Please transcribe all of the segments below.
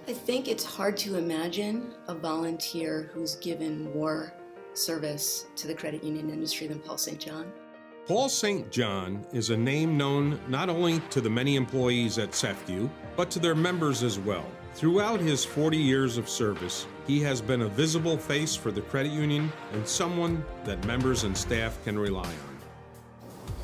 I think it's hard to imagine a volunteer who's given more service to the credit union industry than Paul St. John. Paul St. John is a name known not only to the many employees at SEFCU, but to their members as well. Throughout his 40 years of service, he has been a visible face for the credit union and someone that members and staff can rely on.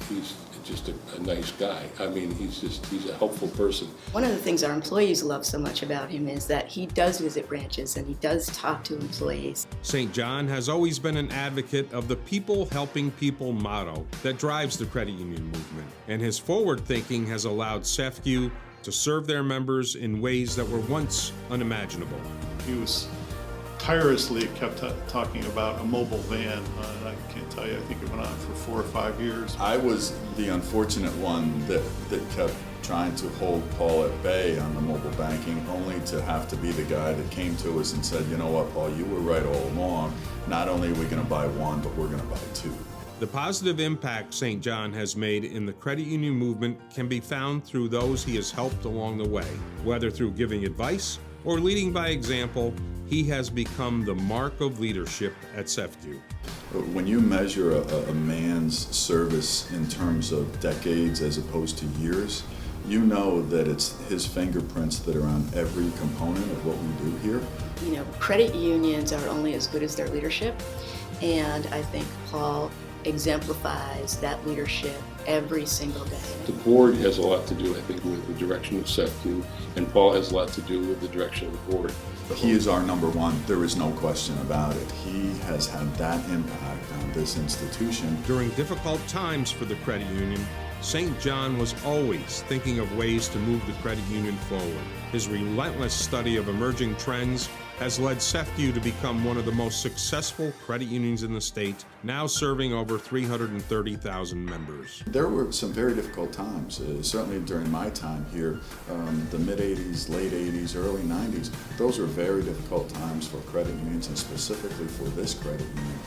He's just a nice guy. I mean, he's a helpful person. One of the things our employees love so much about him is that he does visit branches and he does talk to employees. St. John has always been an advocate of the people helping people motto that drives the credit union movement, and his forward thinking has allowed SEFCU to serve their members in ways that were once unimaginable. He was tirelessly kept talking about a mobile van, and I can't tell you, I think it went on for 4 or 5 years. I was the unfortunate one that kept trying to hold Paul at bay on the mobile banking, only to have to be the guy that came to us and said, you know what, Paul, you were right all along. Not only are we going to buy one, but we're going to buy two. The positive impact St. John has made in the credit union movement can be found through those he has helped along the way. Whether through giving advice or leading by example, he has become the mark of leadership at SEFCU. When you measure a man's service in terms of decades as opposed to years, you know that it's his fingerprints that are on every component of what we do here. You know, credit unions are only as good as their leadership, and I think Paul exemplifies that leadership every single day. The board has a lot to do, I think, with the direction of SEFCU, and Paul has a lot to do with the direction of the board. He is our number one. There is no question about it. He has had that impact on this institution. During difficult times for the credit union, St. John was always thinking of ways to move the credit union forward. His relentless study of emerging trends has led SEFCU to become one of the most successful credit unions in the state, now serving over 330,000 members. There were some very difficult times, certainly during my time here, the mid-'80s, late '80s, early '90s. Those were very difficult times for credit unions, and specifically for this credit union.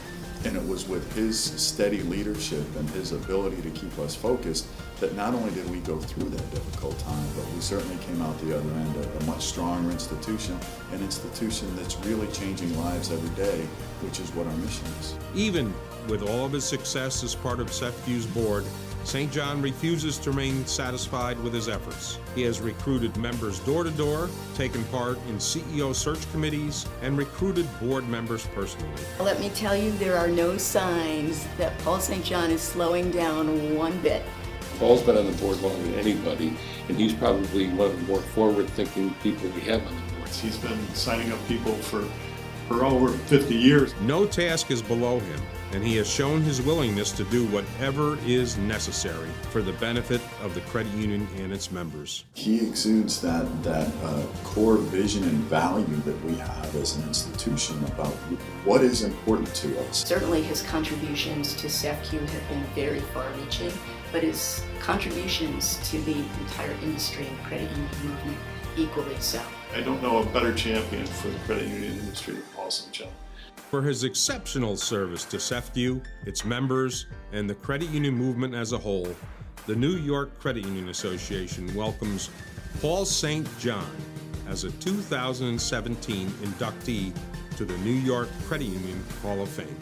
And it was with his steady leadership and his ability to keep us focused that not only did we go through that difficult time, but we certainly came out the other end a much stronger institution, an institution that's really changing lives every day, which is what our mission is. Even with all of his success as part of SEFCU's board, St. John refuses to remain satisfied with his efforts. He has recruited members door to door, taken part in CEO search committees, and recruited board members personally. Let me tell you, there are no signs that Paul St. John is slowing down one bit. Paul's been on the board longer than anybody, and he's probably one of the more forward-thinking people we have on the board. He's been signing up people for over 50 years. No task is below him, and he has shown his willingness to do whatever is necessary for the benefit of the credit union and its members. He exudes that core vision and value that we have as an institution about what is important to us. Certainly his contributions to SEFCU have been very far-reaching, but his contributions to the entire industry and credit union movement equally so. I don't know a better champion for the credit union industry than Paul St. John. For his exceptional service to SEFCU, its members, and the credit union movement as a whole, the New York Credit Union Association welcomes Paul St. John as a 2017 inductee to the New York Credit Union Hall of Fame.